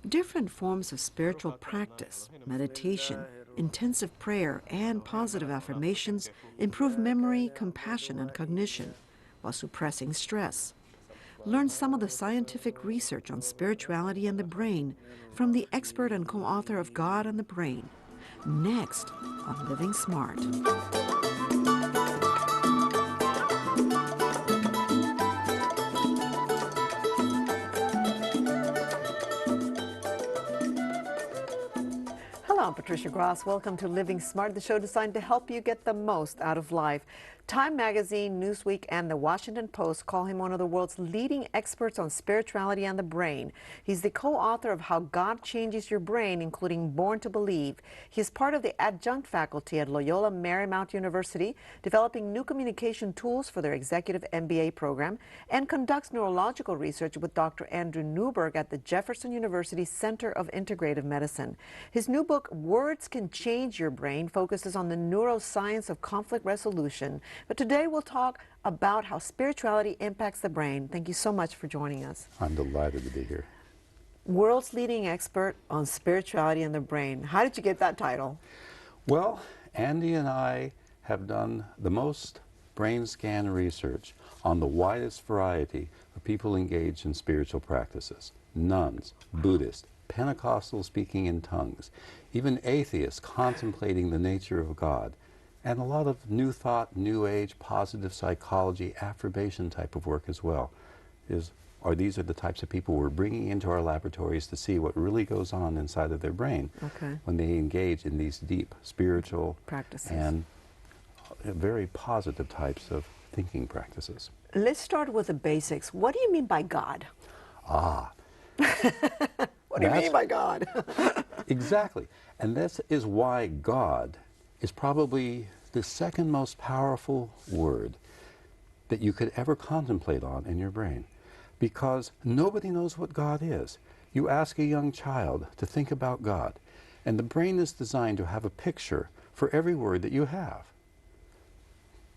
Different forms of spiritual practice, meditation, intensive prayer, and positive affirmations improve memory, compassion, and cognition while suppressing stress. Learn some of the scientific research on spirituality and the brain from the expert and co-author of God and the Brain, next on Living Smart. Hello, I'm Patricia GRAS. Welcome to Living Smart, the show designed to help you get the most out of life. Time Magazine, Newsweek, and the Washington Post call him one of the world's leading experts on spirituality and the brain. He's the co-author of How God Changes Your Brain, including Born to Believe. He's part of the adjunct faculty at Loyola Marymount University, developing new communication tools for their executive MBA program, and conducts neurological research with Dr. Andrew Newberg at the Jefferson University Center of Integrative Medicine. His new book, Words Can Change Your Brain, focuses on the neuroscience of conflict resolution. But today we'll talk about how spirituality impacts the brain. Thank you so much for joining us. I'm delighted to be here. World's leading expert on spirituality and the brain. How did you get that title? Well, Andy and I have done the most brain scan research on the widest variety of people engaged in spiritual practices. Nuns, Buddhists, Pentecostals speaking in tongues, even atheists contemplating the nature of God, and a lot of new thought, new age, positive psychology, affirmation type of work as well. These are the types of people we're bringing into our laboratories to see what really goes on inside of their brain when they engage in these deep spiritual practices and very positive types of thinking practices. Let's start with the basics. What do you mean by God? What do you mean by God? Exactly. And this is why God is probably the second most powerful word that you could ever contemplate on in your brain, because nobody knows what God is. You ask a young child to think about God, and the brain is designed to have a picture for every word that you have.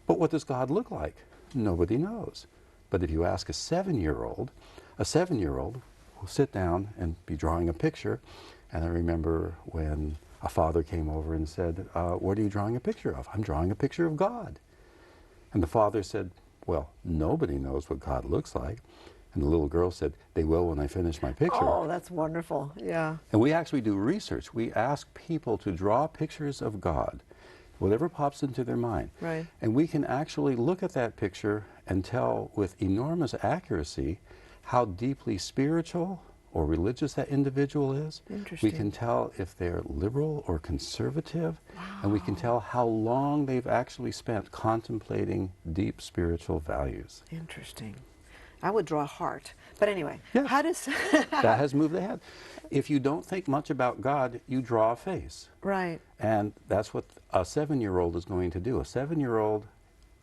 But what does God look like? Nobody knows. But if you ask a seven-year-old will sit down and be drawing a picture. And I remember when a father came over and said, what are you drawing a picture of? I'm drawing a picture of God. And the father said, well, nobody knows what God looks like. And the little girl said, they will when I finish my picture. Oh, that's wonderful. Yeah. And we actually do research. We ask people to draw pictures of God, whatever pops into their mind. Right. And we can actually look at that picture and tell with enormous accuracy how deeply spiritual or religious that individual is. Interesting. We can tell if they're liberal or conservative. Wow. And we can tell how long they've actually spent contemplating deep spiritual values. Interesting. I would draw a heart. But anyway, yes. How does... That has moved ahead. If you don't think much about God, you draw a face. Right. And that's what a seven-year-old is going to do. A seven-year-old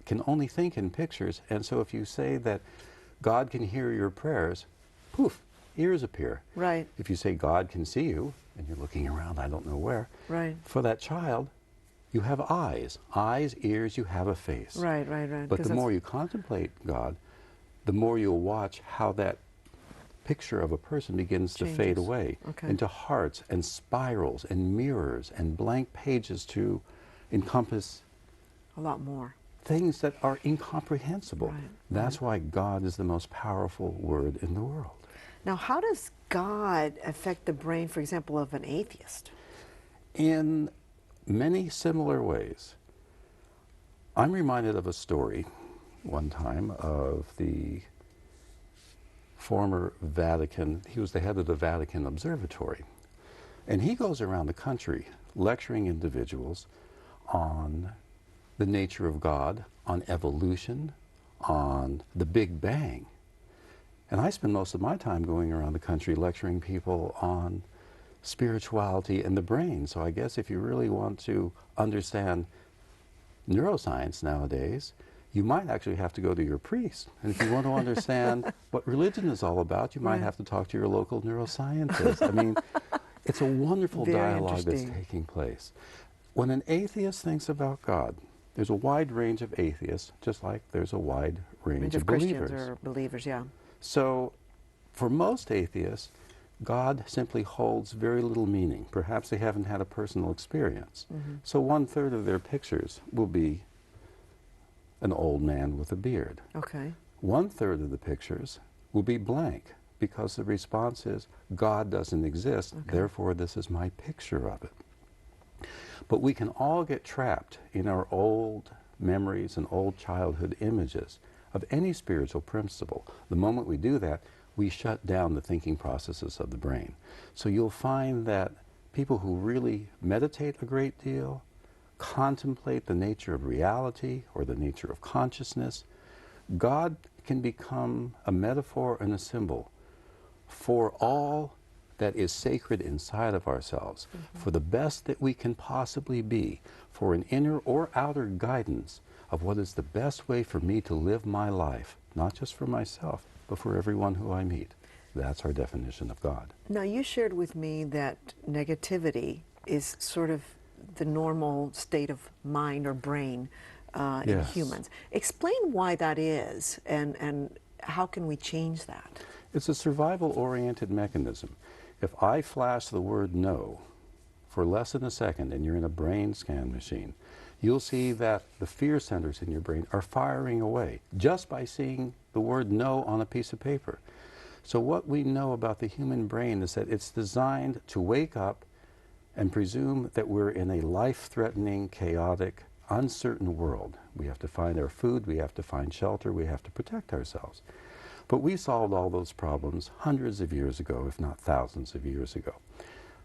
can only think in pictures, and so if you say that God can hear your prayers, poof, ears appear. Right. If you say God can see you, and you're looking around, I don't know where, right. For that child, you have eyes. Eyes, ears, you have a face. Right, right, right. But the more you contemplate God, the more you'll watch how that picture of a person begins to fade away into hearts and spirals and mirrors and blank pages to encompass a lot more things that are incomprehensible. Right. That's why God is the most powerful word in the world. Now, how does God affect the brain, for example, of an atheist? In many similar ways. I'm reminded of a story one time of the former Vatican, he was the head of the Vatican Observatory, and he goes around the country lecturing individuals on the nature of God, on evolution, on the Big Bang. And I spend most of my time going around the country lecturing people on spirituality and the brain. So I guess if you really want to understand neuroscience nowadays, you might actually have to go to your priest. And if you want to understand what religion is all about, you might have to talk to your local neuroscientist. I mean, it's a wonderful dialogue that's taking place. When an atheist thinks about God, there's a wide range of atheists, just like there's a wide range of believers. Christians or believers, yeah. So for most atheists, God simply holds very little meaning. Perhaps they haven't had a personal experience. So 1/3 of their pictures will be an old man with a beard. Okay. 1/3 of the pictures will be blank because the response is, God doesn't exist, therefore this is my picture of it. But we can all get trapped in our old memories and old childhood images of any spiritual principle. The moment we do that, we shut down the thinking processes of the brain. So you'll find that people who really meditate a great deal, contemplate the nature of reality or the nature of consciousness, God can become a metaphor and a symbol for all that is sacred inside of ourselves, for the best that we can possibly be, for an inner or outer guidance of what is the best way for me to live my life, not just for myself, but for everyone who I meet. That's our definition of God. Now, you shared with me that negativity is sort of the normal state of mind or brain in Yes. humans. Explain why that is, and how can we change that? It's a survival-oriented mechanism. If I flash the word no for less than a second and you're in a brain scan machine, you'll see that the fear centers in your brain are firing away just by seeing the word no on a piece of paper. So what we know about the human brain is that it's designed to wake up and presume that we're in a life-threatening, chaotic, uncertain world. We have to find our food, we have to find shelter, we have to protect ourselves. But we solved all those problems hundreds of years ago, if not thousands of years ago.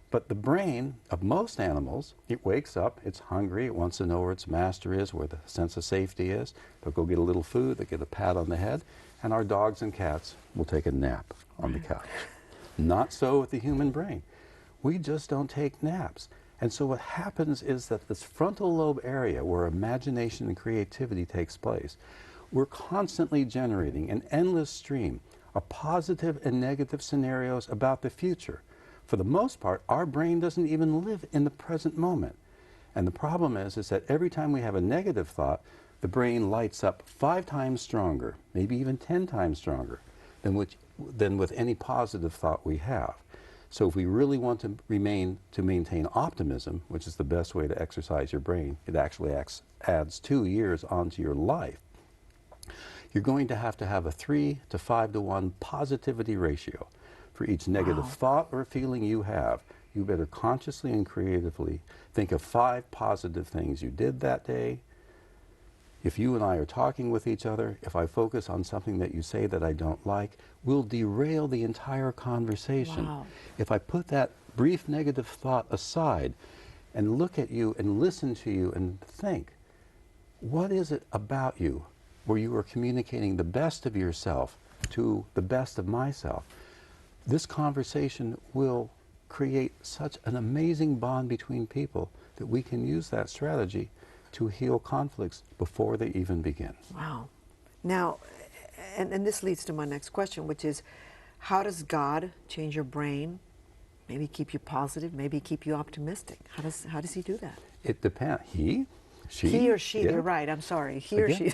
But the brain of most animals, it wakes up, it's hungry, it wants to know where its master is, where the sense of safety is. They'll go get a little food, they get a pat on the head, and our dogs and cats will take a nap on the couch. Not so with the human brain. We just don't take naps. And so what happens is that this frontal lobe area where imagination and creativity takes place, we're constantly generating an endless stream of positive and negative scenarios about the future. For the most part, our brain doesn't even live in the present moment. And the problem is that every time we have a negative thought, the brain lights up 5 times stronger, maybe even 10 times stronger than with any positive thought we have. So if we really want to maintain optimism, which is the best way to exercise your brain, it actually adds 2 years onto your life. You're going to have a 3 to 5 to 1 positivity ratio. For each negative thought or feeling you have, you better consciously and creatively think of 5 positive things you did that day. If you and I are talking with each other, if I focus on something that you say that I don't like, we'll derail the entire conversation. Wow. If I put that brief negative thought aside and look at you and listen to you and think, what is it about you where you are communicating the best of yourself to the best of myself? This conversation will create such an amazing bond between people that we can use that strategy to heal conflicts before they even begin. Wow. Now, and this leads to my next question, which is, how does God change your brain? Maybe keep you positive, maybe keep you optimistic. How does he do that? It depends. He, she. He or she, yeah. you're right, I'm sorry. He or she.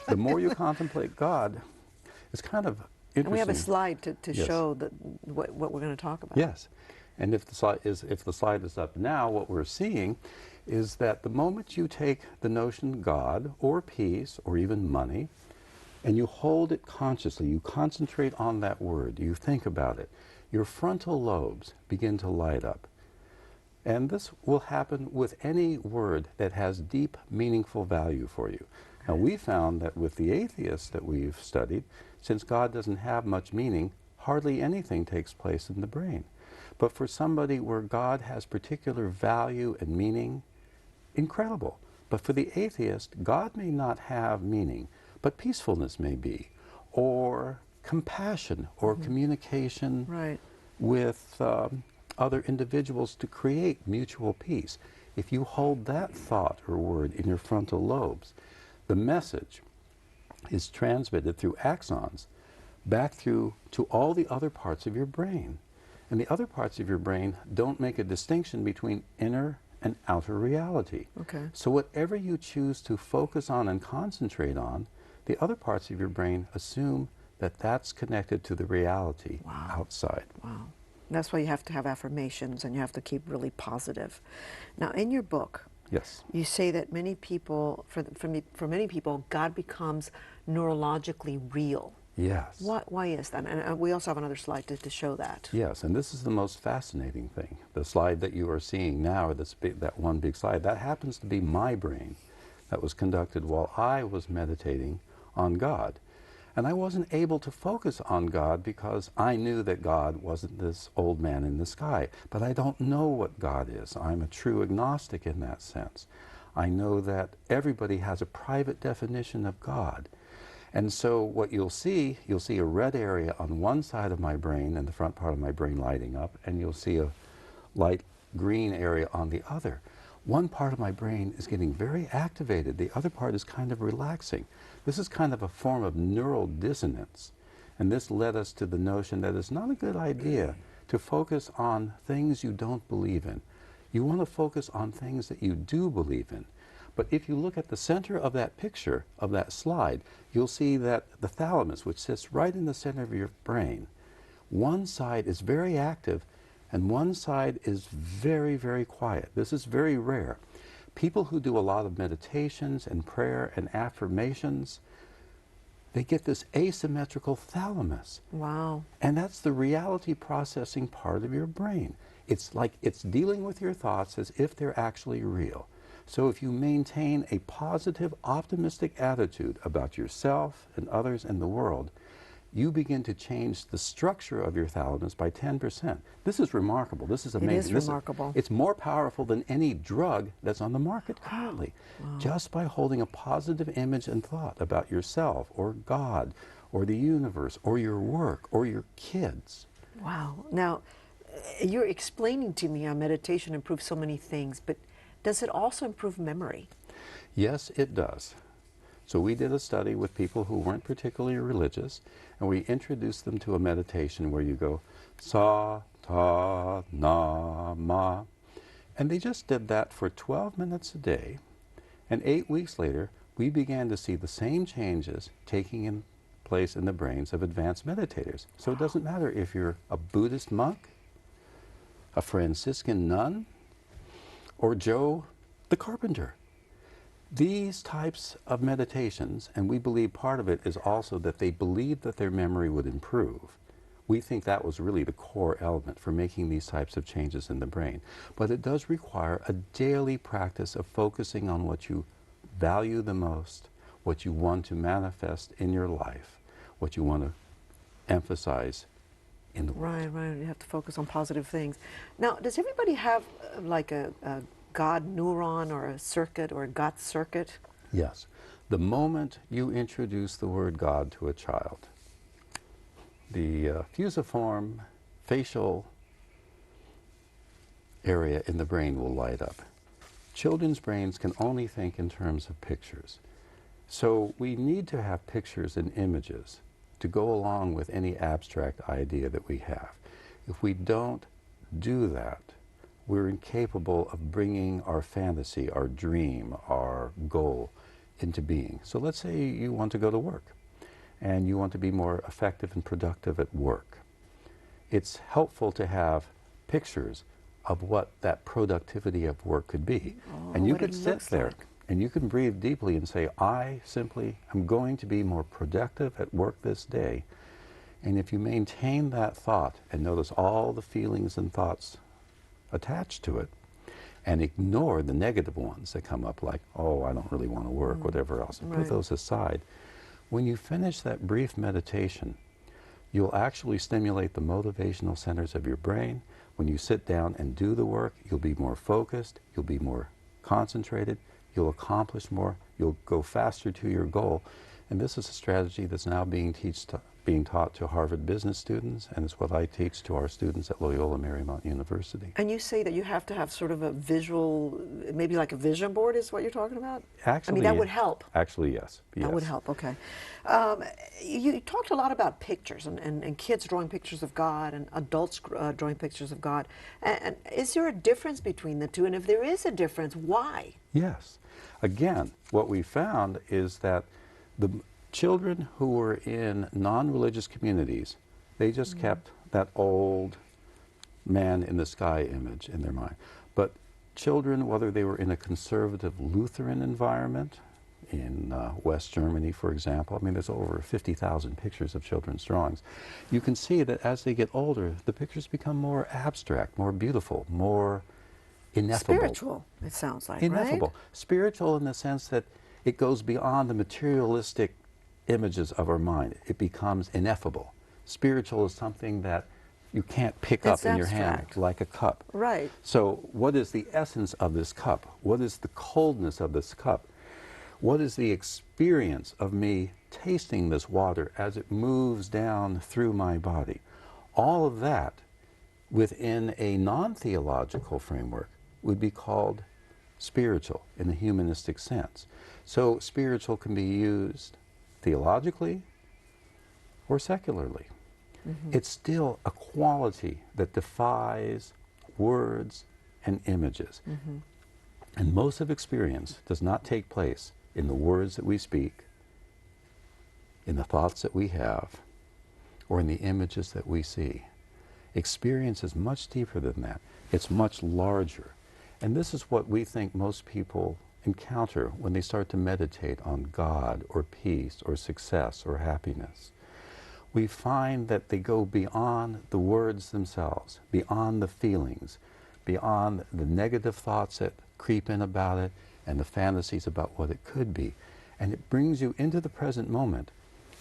The more you contemplate God, it's kind of interesting. And we have a slide to Yes. show what we're going to talk about. Yes. And if the slide is up now, what we're seeing is that the moment you take the notion God or peace or even money and you hold it consciously, you concentrate on that word, you think about it, your frontal lobes begin to light up. And this will happen with any word that has deep, meaningful value for you. Now, we found that with the atheists that we've studied, since God doesn't have much meaning, hardly anything takes place in the brain. But for somebody where God has particular value and meaning, incredible. But for the atheist, God may not have meaning, but peacefulness may be, or compassion, or communication Right. with other individuals to create mutual peace. If you hold that thought or word in your frontal lobes, the message is transmitted through axons back through to all the other parts of your brain. And the other parts of your brain don't make a distinction between inner and outer reality. Okay. So whatever you choose to focus on and concentrate on, the other parts of your brain assume that that's connected to the reality outside. Wow. That's why you have to have affirmations and you have to keep really positive. Now, in your book, Yes. you say that many people, for many people, God becomes neurologically real. Yes. Why is that? And we also have another slide to show that. Yes, and this is the most fascinating thing. The slide that you are seeing now, that one big slide, that happens to be my brain that was conducted while I was meditating on God. And I wasn't able to focus on God because I knew that God wasn't this old man in the sky. But I don't know what God is. I'm a true agnostic in that sense. I know that everybody has a private definition of God. And so what you'll see a red area on one side of my brain and the front part of my brain lighting up, and you'll see a light green area on the other. One part of my brain is getting very activated. The other part is kind of relaxing. This is kind of a form of neural dissonance. And this led us to the notion that it's not a good idea to focus on things you don't believe in. You want to focus on things that you do believe in. But if you look at the center of that picture, of that slide, you'll see that the thalamus, which sits right in the center of your brain, one side is very active and one side is very, very quiet. This is very rare. People who do a lot of meditations and prayer and affirmations, they get this asymmetrical thalamus. Wow. And that's the reality processing part of your brain. It's like it's dealing with your thoughts as if they're actually real. So if you maintain a positive, optimistic attitude about yourself and others and the world, you begin to change the structure of your thalamus by 10%. This is remarkable. This is amazing. It is remarkable. It's more powerful than any drug that's on the market currently. Wow. Just by holding a positive image and thought about yourself or God or the universe or your work or your kids. Wow. Now, you're explaining to me how meditation improves so many things, but does it also improve memory? Yes, it does. So we did a study with people who weren't particularly religious, and we introduced them to a meditation where you go sa, ta, na, ma. And they just did that for 12 minutes a day. And 8 weeks later, we began to see the same changes taking place in the brains of advanced meditators. So it doesn't matter if you're a Buddhist monk, a Franciscan nun, or Joe the carpenter. These types of meditations, and we believe part of it is also that they believed that their memory would improve. We think that was really the core element for making these types of changes in the brain. But it does require a daily practice of focusing on what you value the most, what you want to manifest in your life, what you want to emphasize in the world. Right. You have to focus on positive things. Now, does everybody have like a God neuron or a circuit or a God circuit? Yes. The moment you introduce the word God to a child, the fusiform facial area in the brain will light up. Children's brains can only think in terms of pictures. So we need to have pictures and images to go along with any abstract idea that we have. If we don't do that, we're incapable of bringing our fantasy, our dream, our goal into being. So let's say you want to go to work and you want to be more effective and productive at work. It's helpful to have pictures of what that productivity of work could be. And you could sit there and you can breathe deeply and say, I simply am going to be more productive at work this day. And if you maintain that thought and notice all the feelings and thoughts attached to it and ignore the negative ones that come up like, oh, I don't really want to work, whatever else, and put those aside. When you finish that brief meditation, you'll actually stimulate the motivational centers of your brain. When you sit down and do the work, you'll be more focused, you'll be more concentrated, you'll accomplish more, you'll go faster to your goal. And this is a strategy that's now being taught to Harvard business students, and it's what I teach to our students at Loyola Marymount University. And you say that you have to have sort of a visual, maybe like a vision board is what you're talking about? Actually, I mean, that would help. Actually, yes. That would help, okay. You talked a lot about pictures and kids drawing pictures of God and adults drawing pictures of God. And is there a difference between the two? And if there is a difference, why? Yes. Again, what we found is that the children who were in non-religious communities, they just kept that old man in the sky image in their mind. But children, whether they were in a conservative Lutheran environment, in West Germany, for example, I mean, there's over 50,000 pictures of children's drawings. You can see that as they get older, the pictures become more abstract, more beautiful, more ineffable. Spiritual, it sounds like, Ineffable. right? Spiritual in the sense that it goes beyond the materialistic images of our mind. It becomes ineffable. Spiritual is something that you can't pick up in your hand like a cup. Right. So what is the essence of this cup? What is the coldness of this cup? What is the experience of me tasting this water as it moves down through my body? All of that within a non-theological framework would be called spiritual in the humanistic sense. So spiritual can be used theologically or secularly. It's still a quality that defies words and images. And most of experience does not take place in the words that we speak, in the thoughts that we have, or in the images that we see. Experience is much deeper than that. It's much larger. And this is what we think most people encounter when they start to meditate on God or peace or success or happiness. We find that they go beyond the words themselves, beyond the feelings, beyond the negative thoughts that creep in about it and the fantasies about what it could be. And it brings you into the present moment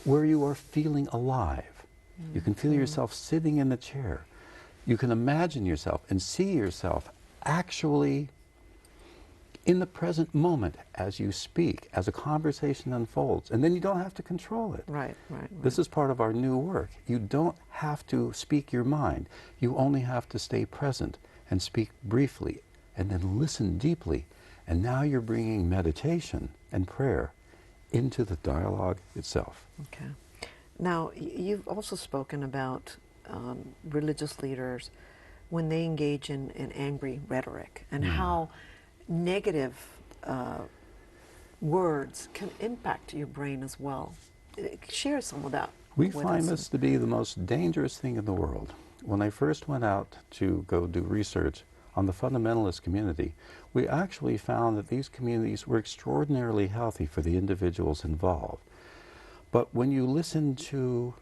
where you are feeling alive. You can feel yourself sitting in the chair. You can imagine yourself and see yourself actually in the present moment as you speak, as a conversation unfolds. And then you don't have to control it. Right. This is part of our new work. You don't have to speak your mind. You only have to stay present and speak briefly and then listen deeply. And now you're bringing meditation and prayer into the dialogue itself. Okay. Now, you've also spoken about religious leaders when they engage in angry rhetoric and how negative words can impact your brain as well. Share some of that. We find this to be the most dangerous thing in the world. When I first went out to go do research on the fundamentalist community, we actually found that these communities were extraordinarily healthy for the individuals involved. But when you listen to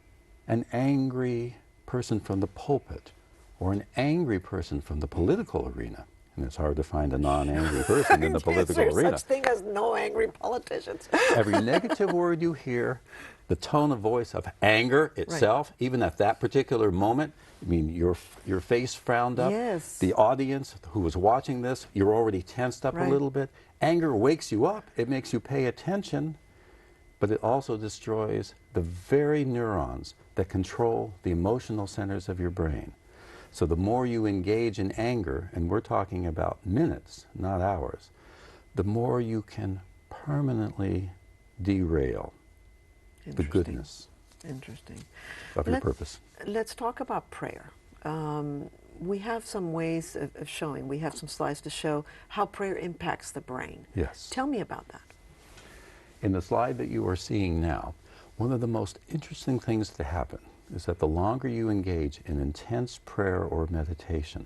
an angry person from the pulpit or an angry person from the political arena, and it's hard to find a non-angry person in the political arena. Is there such thing as no angry politicians? Every negative word you hear, the tone of voice of anger itself, even at that particular moment, I mean, your face frowned up. Yes. The audience who was watching this, you're already tensed up a little bit. Anger wakes you up. It makes you pay attention, but it also destroys the very neurons that control the emotional centers of your brain. So the more you engage in anger, and we're talking about minutes, not hours, the more you can permanently derail the goodness of your purpose. Let's talk about prayer. We have some ways of showing, we have some slides to show how prayer impacts the brain. Yes. Tell me about that. In the slide that you are seeing now, one of the most interesting things to happen is that the longer you engage in intense prayer or meditation,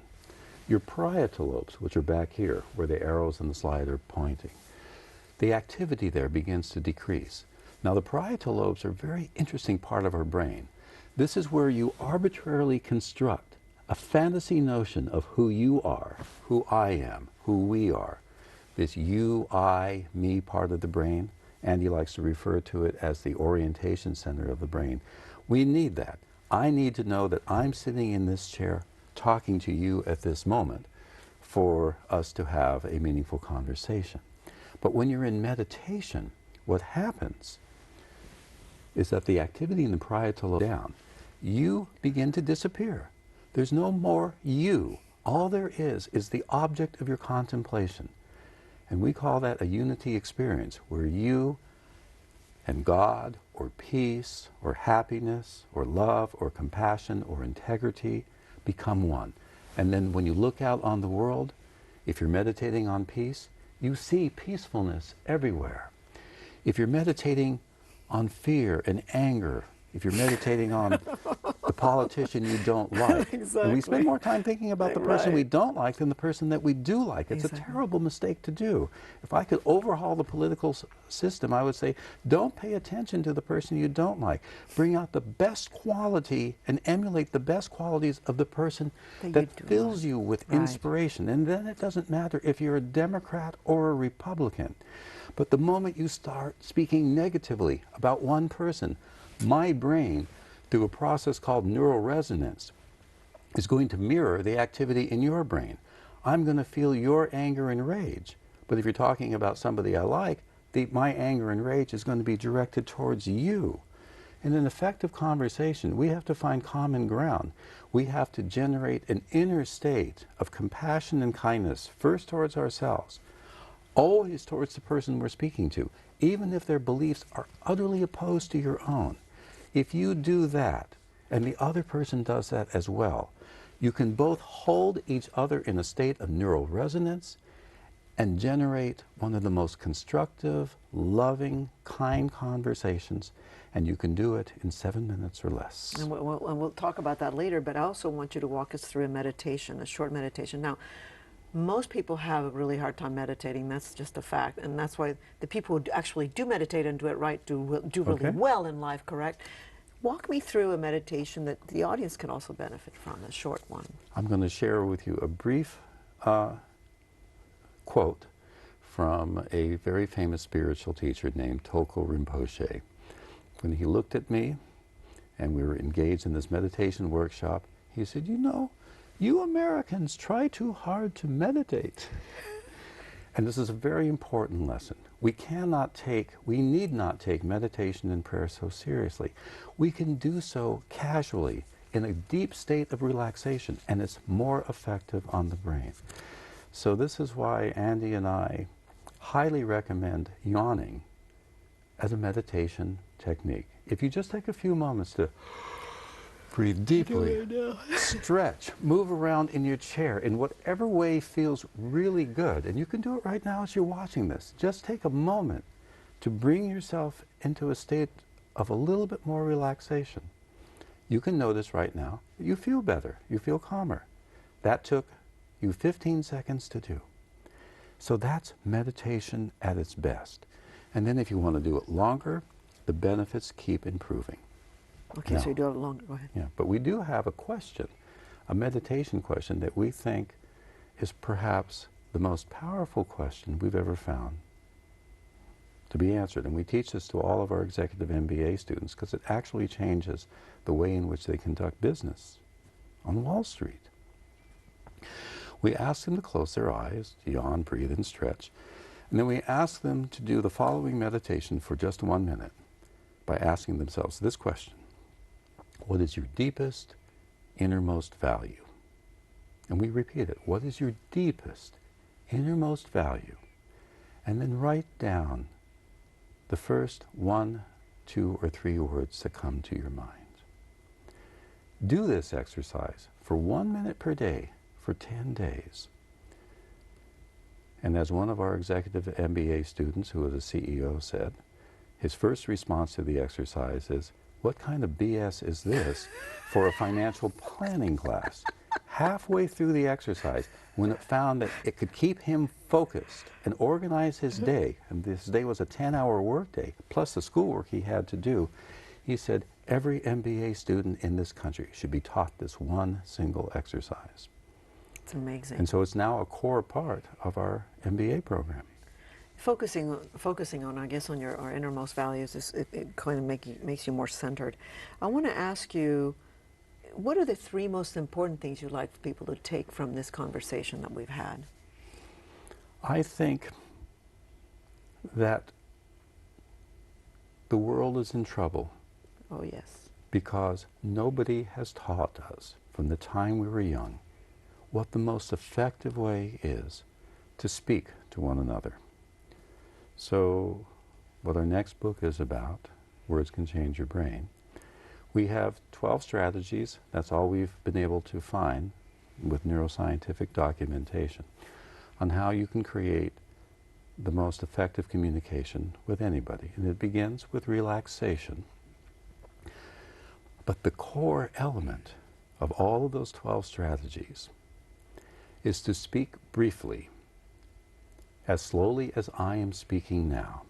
your parietal lobes, which are back here, where the arrows in the slide are pointing, the activity there begins to decrease. Now, the parietal lobes are a very interesting part of our brain. This is where you arbitrarily construct a fantasy notion of who you are, who I am, who we are. This you, I, me part of the brain. Andy likes to refer to it as the orientation center of the brain. We need that. I need to know that I'm sitting in this chair talking to you at this moment for us to have a meaningful conversation. But when you're in meditation, what happens is that the activity in the parietal lobe down, you begin to disappear. There's no more you. All there is the object of your contemplation. And we call that a unity experience, where you and God, or peace, or happiness, or love, or compassion, or integrity become one. And then when you look out on the world, if you're meditating on peace, you see peacefulness everywhere. If you're meditating on fear and anger, if you're meditating on the politician you don't like. Exactly. And we spend more time thinking about the person we Right. don't like than the person that we do like. It's Exactly. a terrible mistake to do. If I could overhaul the political system, I would say, don't pay attention to the person you don't like. Bring out the best quality and emulate the best qualities of the person that fills you with inspiration. And then it doesn't matter if you're a Democrat or a Republican. But the moment you start speaking negatively about one person, my brain, through a process called neuroresonance, is going to mirror the activity in your brain. I'm going to feel your anger and rage. But if you're talking about somebody I like, my anger and rage is going to be directed towards you. In an effective conversation, we have to find common ground. We have to generate an inner state of compassion and kindness, first towards ourselves, always towards the person we're speaking to, even if their beliefs are utterly opposed to your own. If you do that, and the other person does that as well, you can both hold each other in a state of neural resonance and generate one of the most constructive, loving, kind conversations, and you can do it in 7 minutes or less. And we'll talk about that later, but I also want you to walk us through a meditation, a short meditation. Now, most people have a really hard time meditating. That's just a fact, and that's why the people who actually do meditate and do it right do really well in life, correct? Walk me through a meditation that the audience can also benefit from, a short one. I'm going to share with you a brief quote from a very famous spiritual teacher named Toko Rinpoche. When he looked at me and we were engaged in this meditation workshop, he said, "You know, you Americans try too hard to meditate." And this is a very important lesson. We need not take meditation and prayer so seriously. We can do so casually in a deep state of relaxation, and it's more effective on the brain. So this is why Andy and I highly recommend yawning as a meditation technique. If you just take a few moments to breathe deeply, stretch, move around in your chair in whatever way feels really good. And you can do it right now as you're watching this. Just take a moment to bring yourself into a state of a little bit more relaxation. You can notice right now that you feel better, you feel calmer. That took you 15 seconds to do. So that's meditation at its best. And then if you want to do it longer, the benefits keep improving. Okay, so you do it longer. Go ahead. Yeah, but we do have a question, a meditation question that we think is perhaps the most powerful question we've ever found to be answered. And we teach this to all of our executive MBA students because it actually changes the way in which they conduct business on Wall Street. We ask them to close their eyes, yawn, breathe, and stretch. And then we ask them to do the following meditation for just 1 minute by asking themselves this question: what is your deepest, innermost value? And we repeat it. What is your deepest, innermost value? And then write down the first 1, 2, or 3 words that come to your mind. Do this exercise for 1 minute per day for 10 days. And as one of our executive MBA students, who was a CEO, said, his first response to the exercise is, "What kind of BS is this for a financial planning class?" Halfway through the exercise, when it found that it could keep him focused and organize his day, and this day was a 10-hour workday, plus the schoolwork he had to do, he said, every MBA student in this country should be taught this one single exercise. It's amazing. And so it's now a core part of our MBA program. Focusing on, I guess, on our innermost values, it kind of makes you more centered. I want to ask you, what are the 3 most important things you'd like for people to take from this conversation that we've had? I think that the world is in trouble. Oh, yes. Because nobody has taught us from the time we were young what the most effective way is to speak to one another. So what our next book is about, Words Can Change Your Brain, we have 12 strategies. That's all we've been able to find with neuroscientific documentation on how you can create the most effective communication with anybody. And it begins with relaxation. But the core element of all of those 12 strategies is to speak briefly, as slowly as I am speaking now,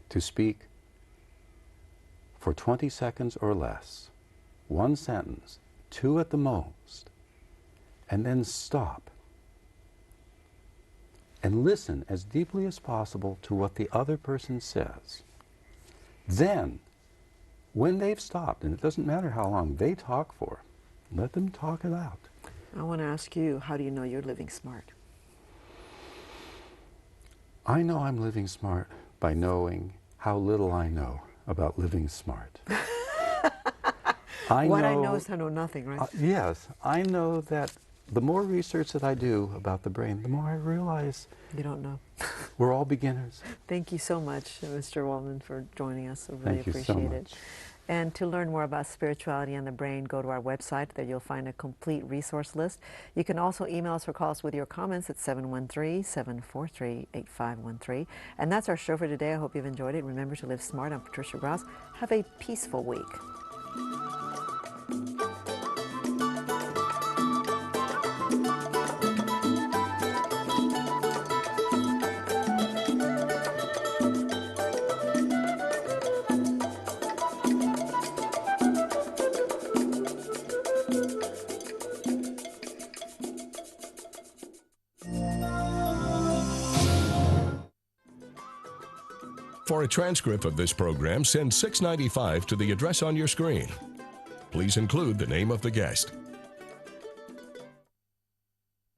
to speak for 20 seconds or less, one sentence, two at the most, and then stop and listen as deeply as possible to what the other person says. Then, when they've stopped, and it doesn't matter how long they talk for, let them talk it out. I want to ask you, how do you know you're living smart? I know I'm living smart by knowing how little I know about living smart. I know is I know nothing, right? Yes, I know that the more research that I do about the brain, the more I realize you don't know. We're all beginners. Thank you so much, Mr. Waldman, for joining us. I really appreciate so much. it. And to learn more about spirituality and the brain, go to our website. There you'll find a complete resource list. You can also email us or call us with your comments at 713-743-8513. And that's our show for today. I hope you've enjoyed it. Remember to live smart. I'm Patricia GRAS. Have a peaceful week. For a transcript of this program, send $6.95 to the address on your screen. Please include the name of the guest.